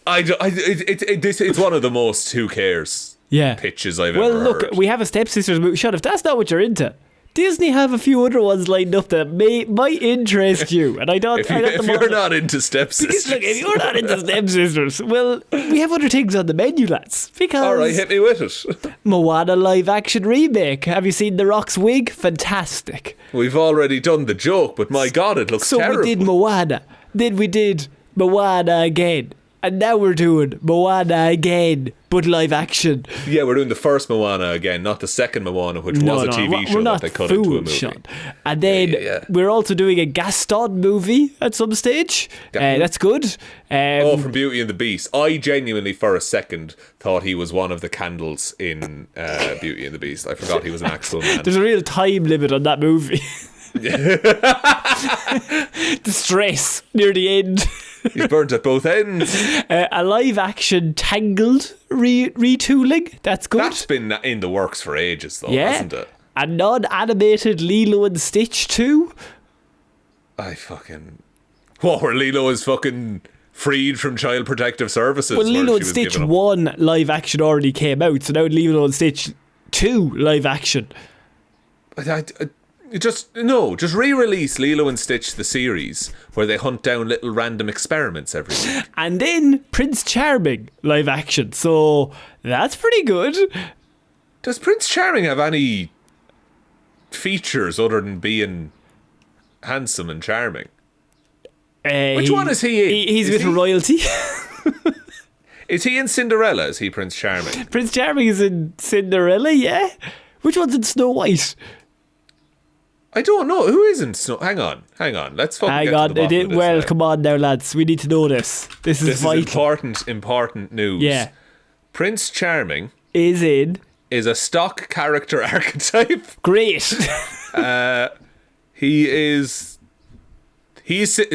It's one of the most who cares pitches I've ever heard. Well, look, we have a Stepsisters movie. Shut, if that's not what you're into, Disney have a few other ones lined up that might interest you. And I don't. If you're not into Stepsisters, look, if you're not into Stepsisters, well, we have other things on the menu, lads. Because all right, hit me with it. Moana live action remake. Have you seen The Rock's wig? Fantastic. We've already done the joke, but my God, it looks terrible. So we did Moana. Then we did Moana again. And now we're doing Moana again, but live action. Yeah, we're doing the first Moana again, not the second Moana, which was a TV show that they cut into a movie. Sean. And then we're also doing a Gaston movie at some stage. That's good. From Beauty and the Beast. I genuinely, for a second, thought he was one of the candles in Beauty and the Beast. I forgot he was an actual man. There's a real time limit on that movie. The stress near the end. He's burnt at both ends. A live action Tangled retooling. That's good. That's been in the works for ages, though, hasn't it? A non-animated Lilo and Stitch 2. What, where Lilo is fucking freed from Child Protective Services? Well, Lilo and Stitch 1 live action already came out, so now Lilo and Stitch 2 live action. Just re-release Lilo and Stitch the series where they hunt down little random experiments every week. And then Prince Charming live action. So that's pretty good. Does Prince Charming have any features other than being handsome and charming? Which one is he in? He's with royalty. Is he in Cinderella? Is he Prince Charming? Prince Charming is in Cinderella, yeah. Which one's in Snow White? I don't know. Who is in Snow? Hang on. Let's fucking get to the bottom of this. Well, come on now, lads. We need to know this. This is vital. Important news. Yeah. Prince Charming is a stock character archetype. Great. He's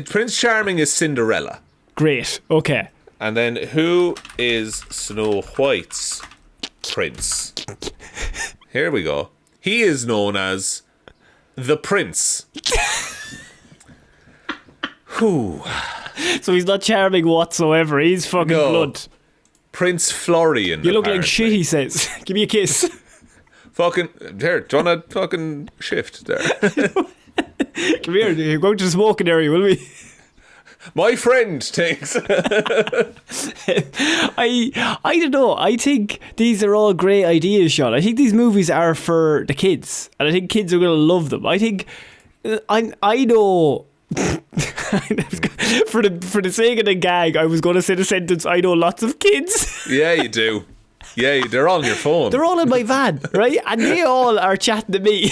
Prince Charming is Cinderella. Great. Okay. And then who is Snow White's prince? Here we go. He is known as the Prince. Whew. So he's not charming whatsoever. He's fucking blunt. Prince Florian. You look like shit, he says. Give me a kiss. Fucking here, do you want to fucking shift there? Come here, go to the smoking area, will we? My friend takes. I don't know. I think these are all great ideas, Sean. I think these movies are for the kids, and I think kids are going to love them. I think I know. for the sake of the gag, I was going to say the sentence, I know lots of kids. Yeah, you do. Yeah, they're all on your phone. They're all in my van, right? And they all are chatting to me.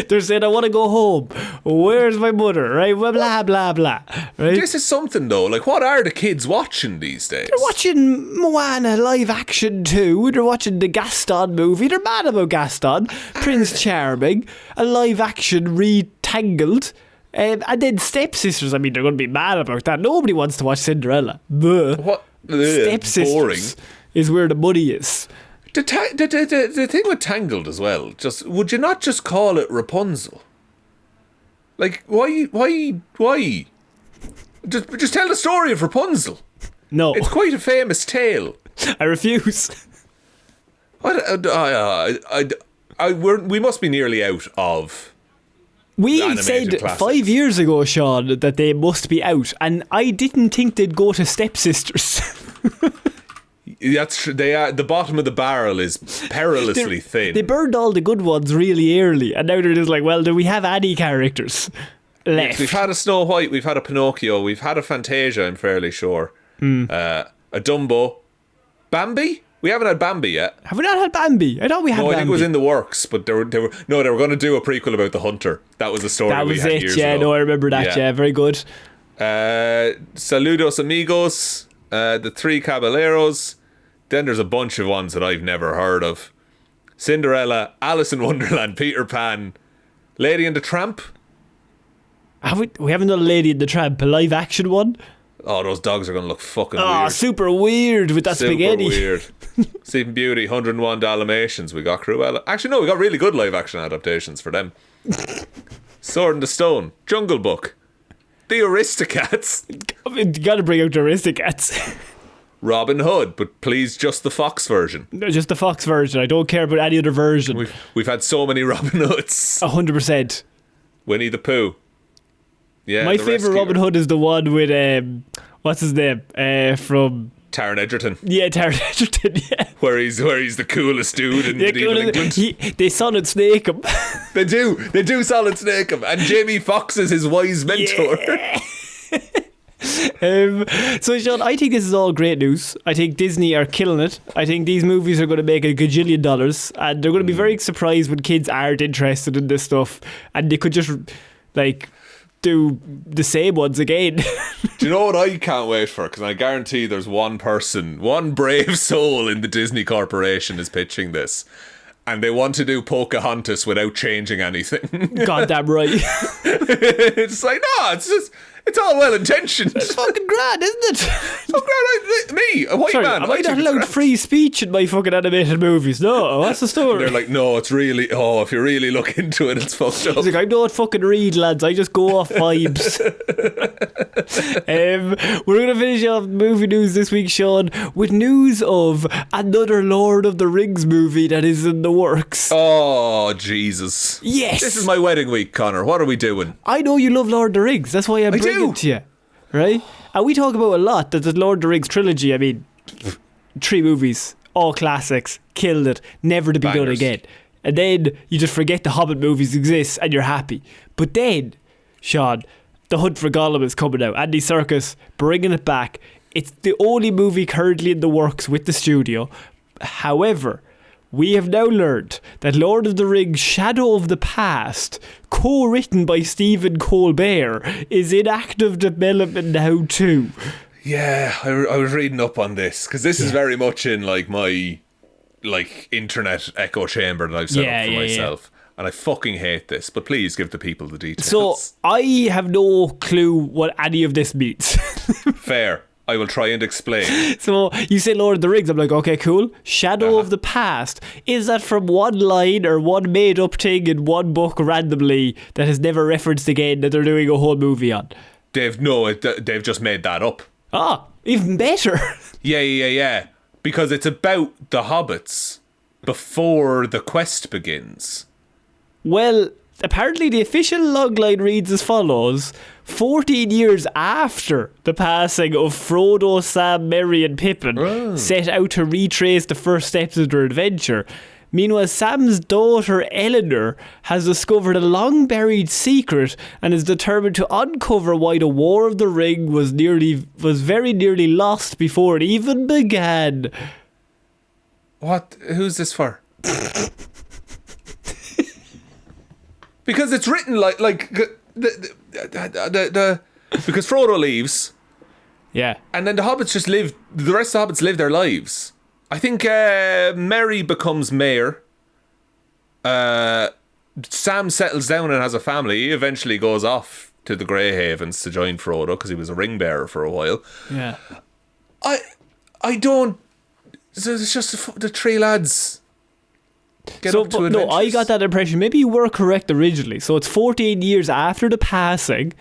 They're saying, I want to go home. Where's my mother? Right? Blah, blah, blah, blah. Right? This is something, though. Like, what are the kids watching these days? They're watching Moana live action too. They're watching the Gaston movie. They're mad about Gaston. Prince Charming. A live action retangled. And then Stepsisters. I mean, they're going to be mad about that. Nobody wants to watch Cinderella. Bleh. What? Stepsisters. Boring. Is where the money is. The thing with Tangled as well, just would you not just call it Rapunzel? Like, why? Just tell the story of Rapunzel. No. It's quite a famous tale. I refuse. We must be nearly out of... We said classics. 5 years ago, Sean, that they must be out, and I didn't think they'd go to Stepsisters. That's true. They are. The bottom of the barrel is perilously thin. They burned all the good ones really early, and now they're just like, well, do we have any characters left? We've had a Snow White, we've had a Pinocchio, we've had a Fantasia, I'm fairly sure. A Dumbo. Bambi? We haven't had Bambi yet. Have we not had Bambi? I thought we had Bambi. No, I think it was in the works, but they were going to do a prequel about the hunter. That was the story we had years ago. Yeah, no, I remember that, yeah very good. Saludos Amigos, The Three Caballeros. Then there's a bunch of ones that I've never heard of. Cinderella, Alice in Wonderland, Peter Pan, Lady and the Tramp. We haven't done Lady and the Tramp, a live action one? Oh, those dogs are going to look fucking weird. Super weird with that spaghetti. Super weird. Sleeping Beauty, 101 Dalmatians. We got Cruella. Actually, no, we got really good live action adaptations for them. Sword in the Stone, Jungle Book, The Aristocats. You got to bring out the Aristocats. Robin Hood, but please just the Fox version. No, just the Fox version. I don't care about any other version. We've had so many Robin Hoods. 100%. Winnie the Pooh. Yeah, my favourite Robin Hood is the one with what's his name? From Taron Egerton. Yeah, Taron Egerton, yeah. Where he's the coolest dude in medieval England. They Solid Snake him. They do Solid Snake him. And Jamie Foxx is his wise mentor. Yeah. So Sean, I think this is all great news. I think Disney are killing it. I think these movies are going to make $1 gajillion, and they're going to be very surprised when kids aren't interested in this stuff, and they could just like do the same ones again. Do you know what I can't wait for? Because I guarantee there's one person, one brave soul in the Disney Corporation is pitching this, and they want to do Pocahontas without changing anything. Goddamn right. It's like, no, it's all well intentioned. It's fucking grand, isn't it? So grand, me, a white man. Am I not allowed free speech in my fucking animated movies? No, what's the story? And they're like, no, it's really, if you really look into it, it's fucked up. He's like, I'm not fucking Reid, lads. I just go off vibes. We're going to finish off movie news this week, Sean, with news of another Lord of the Rings movie that is in the works. Oh, Jesus. Yes. This is my wedding week, Connor. What are we doing? I know you love Lord of the Rings. That's why I'm bringing it to you. Right? And we talk about a lot that the Lord of the Rings trilogy, I mean, 3 movies, all classics, killed it, never to be done again. And then you just forget the Hobbit movies exist and you're happy. But then, Sean, The Hunt for Gollum is coming out. Andy Serkis bringing it back. It's the only movie currently in the works with the studio. However, we have now learned that Lord of the Rings Shadow of the Past, co-written by Stephen Colbert, is in active development now too. Yeah, I was reading up on this, because this is very much in like my internet echo chamber that I've set up for myself. And I fucking hate this, but please give the people the details. So, I have no clue what any of this means. Fair. I will try and explain. So, you say Lord of the Rings, I'm like, okay, cool. Shadow of the Past. Is that from one line or one made up thing in one book randomly that has never referenced again that they're doing a whole movie on? They've just made that up. Ah, even better. Yeah. Because it's about the hobbits before the quest begins. Well, apparently the official logline reads as follows: 14 years after the passing of Frodo, Sam, Merry and Pippin set out to retrace the first steps of their adventure. Meanwhile, Sam's daughter Eleanor has discovered a long-buried secret and is determined to uncover why the War of the Ring was very nearly lost before it even began. What? Who's this for? Because it's written like the because Frodo leaves. Yeah. And then the hobbits just live. The rest of the hobbits live their lives. I think Merry becomes mayor. Sam settles down and has a family. He eventually goes off to the Grey Havens to join Frodo because he was a ring bearer for a while. Yeah. I don't. So it's just the three lads. I got that impression. Maybe you were correct originally. So it's 14 years after the passing.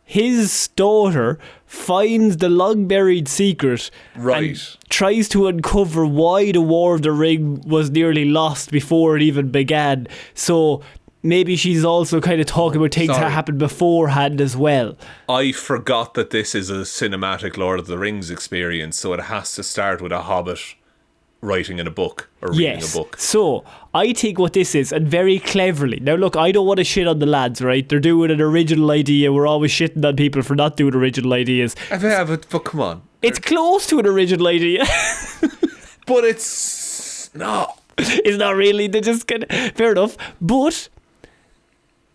His daughter finds the long-buried secret and tries to uncover why the War of the Ring was nearly lost before it even began. So maybe she's also kind of talking about things that happened beforehand as well. I forgot that this is a cinematic Lord of the Rings experience, so it has to start with a hobbit writing in a book or reading a book. So I think what this is, and very cleverly, now look, I don't want to shit on the lads, right? They're doing an original idea. We're always shitting on people for not doing original ideas. But come on, it's close to an original idea. But it's not. It's not really. They're just gonna, fair enough, but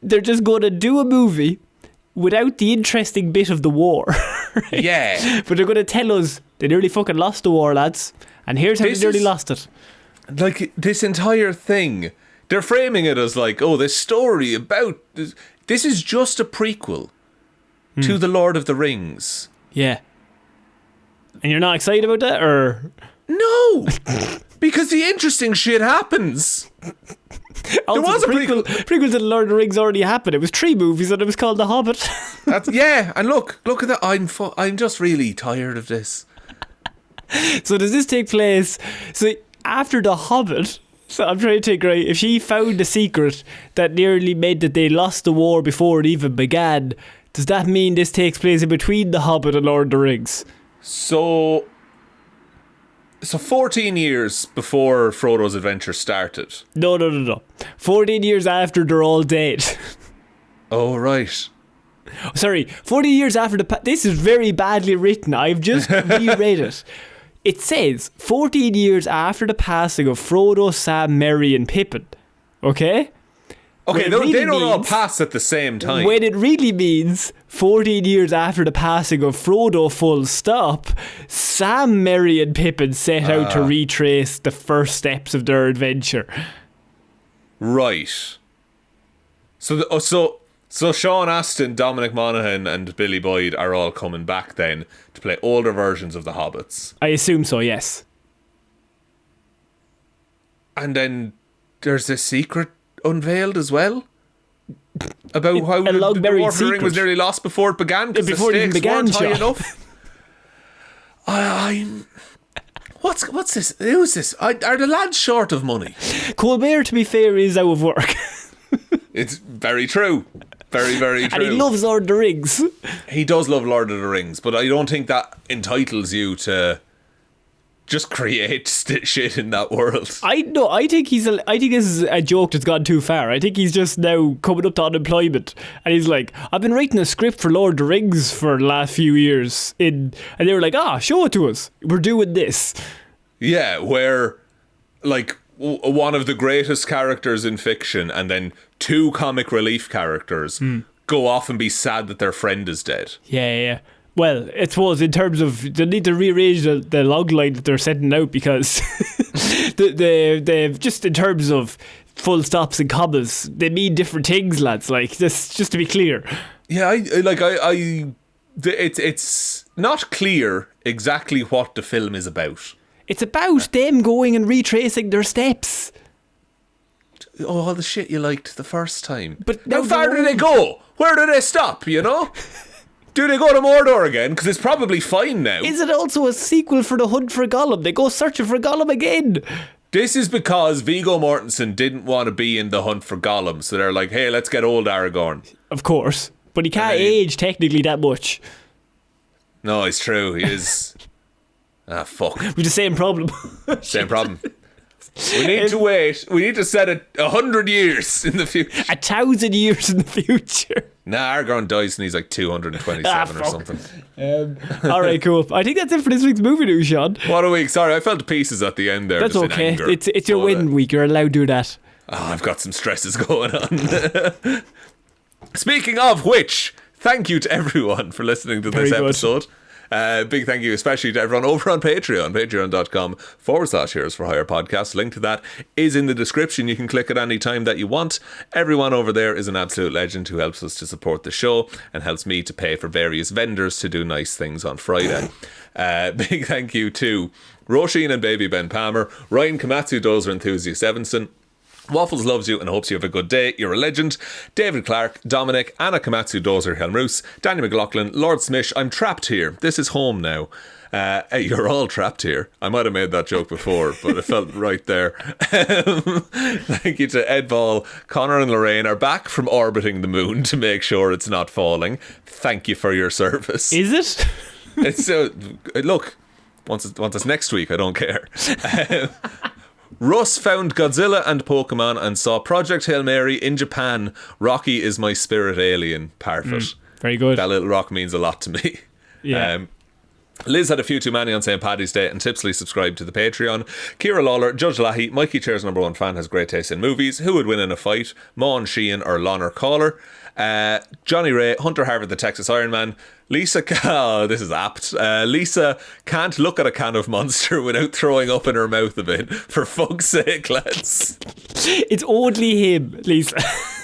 they're just going to do a movie without the interesting bit of the war. Right? Yeah. But they're going to tell us they nearly fucking lost the war, lads. And here's how they nearly lost it. Like, this entire thing, they're framing it as like, oh, this story about... This is just a prequel to The Lord of the Rings. Yeah. And you're not excited about that, or...? No! Because the interesting shit happens. Also, there was a prequel to The Lord of the Rings already happened. It was 3 movies and it was called The Hobbit. Yeah, and look at that. I'm just really tired of this. So does this take place... So after The Hobbit... So I'm trying to think, right, if she found a secret that nearly meant that they lost the war before it even began, does that mean this takes place in between The Hobbit and Lord of the Rings? So 14 years before Frodo's adventure started. No. 14 years after they're all dead. Oh, right. Sorry, 40 years after this is very badly written. I've just reread it. It says 14 years after the passing of Frodo, Sam, Merry and Pippin. Okay? Okay, they don't all pass at the same time. When it really means 14 years after the passing of Frodo, full stop, Sam, Merry and Pippin set out to retrace the first steps of their adventure. Right. So Sean Astin, Dominic Monaghan and Billy Boyd are all coming back then to play older versions of the Hobbits. I assume so, yes. And then there's a secret unveiled as well about how the War of the Ring was nearly lost before it began because the stakes weren't high enough. What's this? Who's this? Are the lads short of money? Colbert, to be fair, is out of work. It's very true. Very, very true. And he loves Lord of the Rings. He does love Lord of the Rings, but I don't think that entitles you to just create shit in that world. I think this is a joke that's gone too far. I think he's just now coming up to unemployment, and he's like, I've been writing a script for Lord of the Rings for the last few years, and they were like, show it to us. We're doing this. Yeah, where like one of the greatest characters in fiction and then 2 comic relief characters go off and be sad that their friend is dead. Yeah. Well, it was in terms of they need to rearrange the log line that they're setting out because they've just in terms of full stops and commas, they mean different things, lads. Like this, just to be clear. Yeah, it's not clear exactly what the film is about. It's about them going and retracing their steps. Oh, all the shit you liked the first time. But how far do they go? Where do they stop, you know? Do they go to Mordor again? Because it's probably fine now. Is it also a sequel for The Hunt for Gollum? They go searching for Gollum again. This is because Viggo Mortensen didn't want to be in the hunt for Gollum, so they're like, hey, let's get old Aragorn. Of course. But he can't age technically that much. No, it's true. He is... fuck. With the same problem. Same problem. We need to wait. We need to set it 100 years in the future. 1,000 years in the future. Nah, Aragorn dies and he's like 227 or something. Alright, cool. I think that's it for this week's movie news, Sean. What a week. Sorry, I fell to pieces at the end there. That's just in okay. anger. It's your win week. You're allowed to do that. I've got some stresses going on. Speaking of which, thank you to everyone for listening to this episode. Big thank you especially to everyone over on Patreon, patreon.com/Heroes for Hire podcast. Link to that is in the description. You can click it any time that you want. Everyone over there is an absolute legend who helps us to support the show and helps me to pay for various vendors to do nice things on Friday. Big thank you to Róisín and Baby Ben Palmer, Ryan Kamatsu, Dozer, Enthusiast, Evanson. Waffles loves you and hopes you have a good day. You're a legend. David Clarke, Dominic, Anna Kamatsu, Dozer, Hjelmroos, Danny McLaughlin, Lordsmish. I'm trapped here. This is home now. You're all trapped here. I might have made that joke before, but it felt right there. Thank you to Ed Ball. Conor and Lorraine are back from orbiting the moon to make sure it's not falling. Thank you for your service. Is it? It's look, once it's next week, I don't care. Russ found Godzilla and Pokemon and saw Project Hail Mary in Japan. Rocky is my spirit alien, part of it. Very good. That little rock means a lot to me. Yeah. Liz had a few too many on St. Paddy's Day and tipsily subscribed to the Patreon. Ciara Lawler, Judge Leahy, Mikey Chair's #1 fan, has great taste in movies. Who would win in a fight? Maun Sheighan or Lonor Cawler? Johnny Ray, Hunter Harvard, the Texas Ironman. Lisa, this is apt. Lisa can't look at a can of Monster without throwing up in her mouth a bit. For fuck's sake, lads. It's only him, Lisa.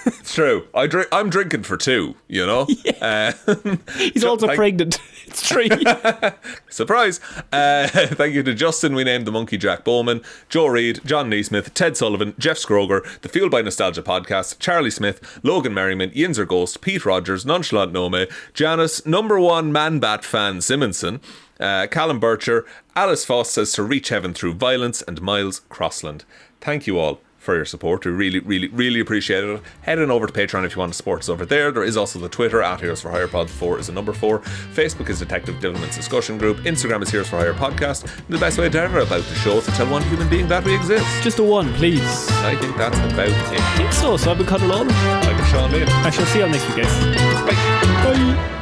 It's true. I'm drinking for two, you know? Yeah. He's also pregnant. It's 3. Surprise. Thank you to Justin, we named the Monkey Jack Bowman, Joe Reid, John NeSmith, Ted Sullivan, Jeff Scroger, the Fueled by Nostalgia podcast, Charlie Smith, Logan Merriman, YinzerGhost, Pete Rogers, Nonchalant Nome, Janice, #1 Man-Bat fan Simonson, Callum Bircher, Alice Foss says to reach heaven through violence, and Miles Crossland. Thank you all for your support. We really, really, really appreciate it. Head on over to Patreon if you want to support us over there. There is also the Twitter @Heroes for Hire Pod. 4 is a number 4. Facebook is Detective Divilment's discussion group. Instagram is Heroes for Hire Podcast. And the best way to ever about the show is to tell one human being that we exist. Just a 1, please. I think that's about it. I think so. So I've been Conor Lorraine. I've been Sean Lane. I shall see you all next week, guys. Bye. Bye.